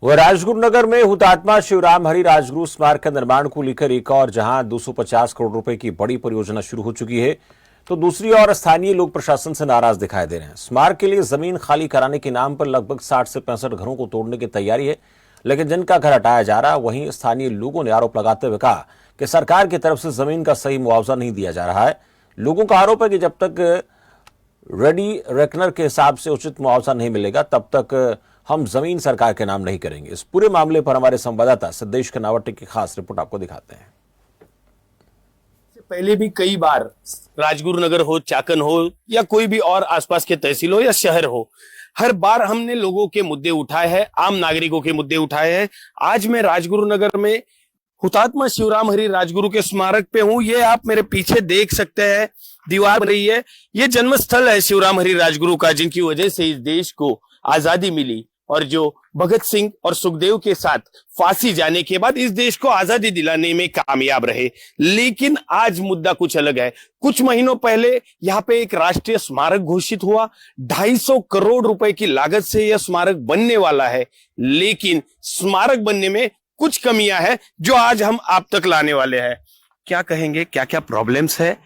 वह राजगुरु नगर में हुतात्मा शिवराम हरि राजगुरु स्मारक के निर्माण को लेकर एक और जहां 250 करोड़ रुपए की बड़ी परियोजना शुरू हो चुकी है, तो दूसरी ओर स्थानीय लोग प्रशासन से नाराज दिखाई दे रहे हैं। स्मारक के लिए जमीन खाली कराने के नाम पर लगभग 60 से 65 घरों को तोड़ने की तैयारी है, लेकिन जिनका घर हटाया जा रहा है, वहीं स्थानीय लोगों ने आरोप लगाते हुए कहा कि सरकार की तरफ से जमीन का सही मुआवजा नहीं दिया जा रहा है। लोगों का आरोप है कि जब तक रेडी रेकनर के हिसाब से उचित मुआवजा नहीं मिलेगा, तब तक हम जमीन सरकार के नाम नहीं करेंगे। इस पूरे मामले पर हमारे संवाददाता सिद्धेश कनावटी की खास रिपोर्ट आपको दिखाते हैं। पहले भी कई बार राजगुरु नगर हो, चाकन हो या कोई भी और आसपास के तहसील हो या शहर हो, हर बार हमने लोगों के मुद्दे उठाए हैं, आम नागरिकों के मुद्दे उठाए हैं। आज मैं राजगुरु नगर में हुतात्मा शिवराम हरि राजगुरु के स्मारक पे हूं। ये आप मेरे पीछे देख सकते हैं, दीवार बन रही है। ये जन्म स्थल है शिवराम हरि राजगुरु का, जिनकी वजह से इस देश को आजादी मिली और जो भगत सिंह और सुखदेव के साथ फांसी जाने के बाद इस देश को आजादी दिलाने में कामयाब रहे। लेकिन आज मुद्दा कुछ अलग है। कुछ महीनों पहले यहाँ पे एक राष्ट्रीय स्मारक घोषित हुआ। 250 करोड़ रुपए की लागत से यह स्मारक बनने वाला है, लेकिन स्मारक बनने में कुछ कमियां हैं जो आज हम आप तक लाने वाले हैं। क्या कहेंगे, क्या क्या प्रॉब्लम्स है,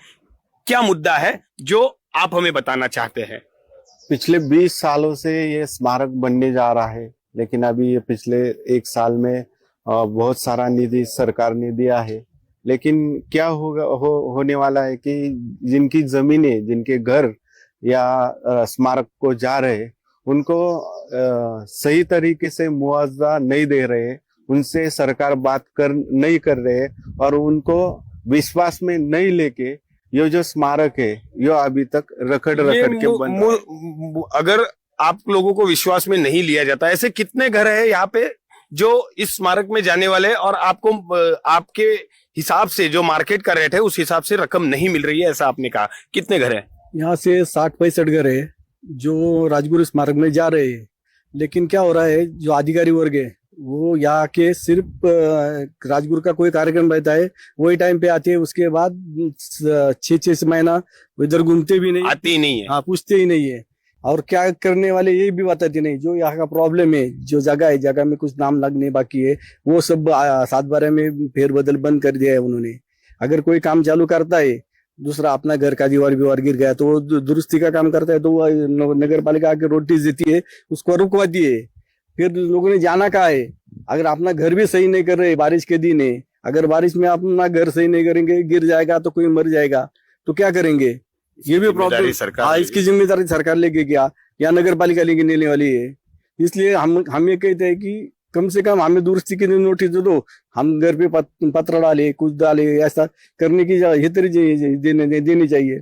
क्या मुद्दा है जो आप हमें बताना चाहते हैं? पिछले 20 सालों से ये स्मारक बनने जा रहा है, लेकिन अभी ये पिछले एक साल में बहुत सारा निधि सरकार ने दिया है। लेकिन क्या होने वाला है कि जिनकी जमीनें, जिनके घर या स्मारक को जा रहे, उनको सही तरीके से मुआवजा नहीं दे रहे, उनसे सरकार बात नहीं कर रहे और उनको विश्वास में नहीं लेके ये जो स्मारक है ये अभी तक रखड़ के बन। अगर आप लोगों को विश्वास में नहीं लिया जाता, ऐसे कितने घर है यहाँ पे जो इस स्मारक में जाने वाले हैं और आपको आपके हिसाब से जो मार्केट का रेट है उस हिसाब से रकम नहीं मिल रही है, ऐसा आपने कहा? कितने घर है? यहाँ से 60-65 घर है जो राजगुरु स्मारक में जा रहे हैं। लेकिन क्या हो रहा है, जो अधिकारी वर्ग है वो यहाँ के सिर्फ राजगुरु का कोई कार्यक्रम रहता है वही टाइम पे आते हैं, उसके बाद 6-6 महीना इधर घूमते भी नहीं, आते ही नहीं है। हाँ, पूछते ही नहीं है। और क्या करने वाले ये भी बताते नहीं। जो यहाँ का प्रॉब्लम है, जो जगह है, जगह में कुछ नाम लगने बाकी है, वो सब 7/12 में फेरबदल बंद कर दिया है उन्होंने। अगर कोई काम चालू करता है, दूसरा अपना घर का दीवार गिर गया तो वो दुरुस्ती का काम करता है, तो वो नगर पालिका आके नोटिस देती है, उसको रुकवा दिए। फिर लोगों ने जाना कहा है, अगर अपना घर भी सही नहीं कर रहे, बारिश के दिन है, अगर बारिश में अपना घर सही नहीं करेंगे, गिर जाएगा तो कोई मर जाएगा, तो क्या करेंगे? ये भी प्रॉब्लम। हाँ, इसकी जिम्मेदारी सरकार लेके क्या या नगर पालिका लेके लेने वाली है। इसलिए हम ये कहते हैं कि कम से कम हमें दुरुस्ती की नोटिस दो, हम घर पे पत्र डाले, कुछ डाले, ऐसा करने की देनी चाहिए।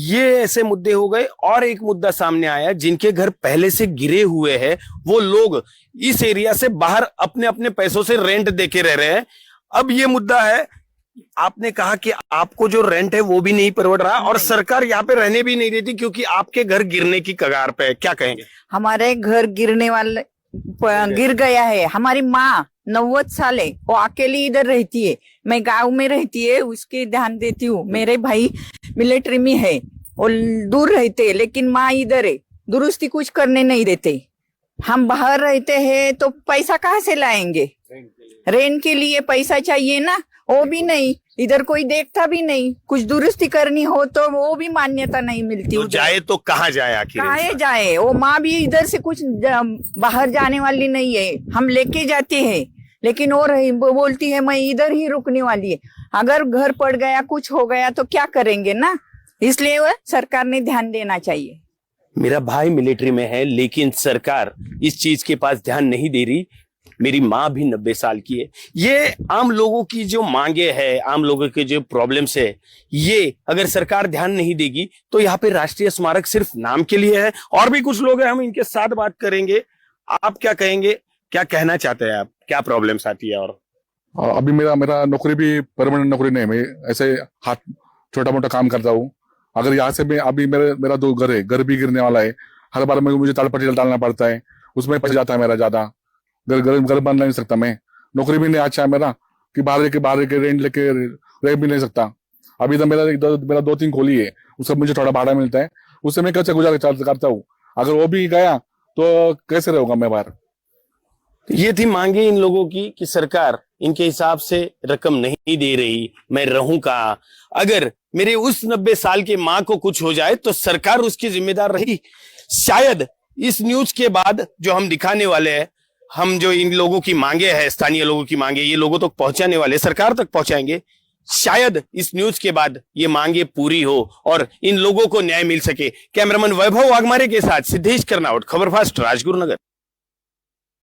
ये ऐसे मुद्दे हो गए। और एक मुद्दा सामने आया, जिनके घर पहले से गिरे हुए हैं वो लोग इस एरिया से बाहर अपने अपने पैसों से रेंट देके रह रहे हैं। अब ये मुद्दा है, आपने कहा कि आपको जो रेंट है वो भी नहीं परवड़ रहा और सरकार यहाँ पे रहने भी नहीं देती क्योंकि आपके घर गिरने की कगार पे है। क्या कहेंगे? हमारे घर गिर गया है। हमारी माँ 90 साल है, वो अकेली इधर रहती है, मैं गांव में रहती है, उसके ध्यान देती हूँ। मेरे भाई मिलिट्री में है, वो दूर रहते, लेकिन माँ इधर है, दुरुस्ती कुछ करने नहीं देते। हम बाहर रहते हैं तो पैसा कहाँ से लाएंगे? रेंट के लिए पैसा चाहिए ना, वो भी नहीं, इधर कोई देखता भी नहीं। कुछ दुरुस्ती करनी हो तो वो भी मान्यता नहीं मिलती। तो जाए तो कहाँ जाए आखिर? कहाँ जाए? वो माँ भी इधर से कुछ बाहर जाने वाली नहीं है, हम लेके जाते हैं, लेकिन वो बोलती है मैं इधर ही रुकने वाली है। अगर घर पड़ गया, कुछ हो गया तो क्या करेंगे ना, इसलिए वो सरकार ने ध्यान देना चाहिए। मेरा भाई मिलिट्री में है, लेकिन सरकार इस चीज के पास ध्यान नहीं दे रही। मेरी माँ भी 90 साल की है। ये आम लोगों की जो मांगे है, आम लोगों के जो प्रॉब्लम्स है, ये अगर सरकार ध्यान नहीं देगी तो यहाँ पे राष्ट्रीय स्मारक सिर्फ नाम के लिए है। और भी कुछ लोग हैं, हम इनके साथ बात करेंगे। आप क्या कहेंगे, क्या कहना चाहते हैं आप, क्या प्रॉब्लम्स आती है? और अभी मेरा नौकरी भी परमानेंट नौकरी नहीं है, मैं ऐसे हाथ छोटा मोटा काम करता हूँ। अगर यहाँ से मैं अभी मेरा 2 घर है, घर भी गिरने वाला है, हर बार मुझे ताड़पट्टी डालना पड़ता है, उसमें फंस जाता है मेरा ज्यादा। घर बन नहीं सकता, मैं नौकरी भी नहीं अच्छा है मेरा कि बाहर के रेंट लेके रह भी नहीं सकता। अभी तो मेरा 2-3 खोली है, उससे मुझे थोड़ा भाड़ा मिलता है, उससे मैं कैसे गुजारा करता हूँ। अगर वो भी गया तो कैसे रहूंगा मैं बाहर? ये थी मांगे इन लोगों की कि सरकार इनके हिसाब से रकम नहीं दे रही, मैं रहूं कहाँ। अगर मेरे उस 90 साल की माँ को कुछ हो जाए तो सरकार उसकी जिम्मेदार रही। शायद इस न्यूज के बाद जो हम दिखाने वाले हैं, हम जो इन लोगों की मांगे हैं, स्थानीय लोगों की मांगे, ये लोगों तक पहुंचाने वाले, सरकार तक पहुंचाएंगे। शायद इस न्यूज के बाद ये मांगे पूरी हो और इन लोगों को न्याय मिल सके। कैमरामैन वैभव वाघमारे के साथ सिद्धेश कर्नावट, खबरफास्ट, राजगुरुनगर।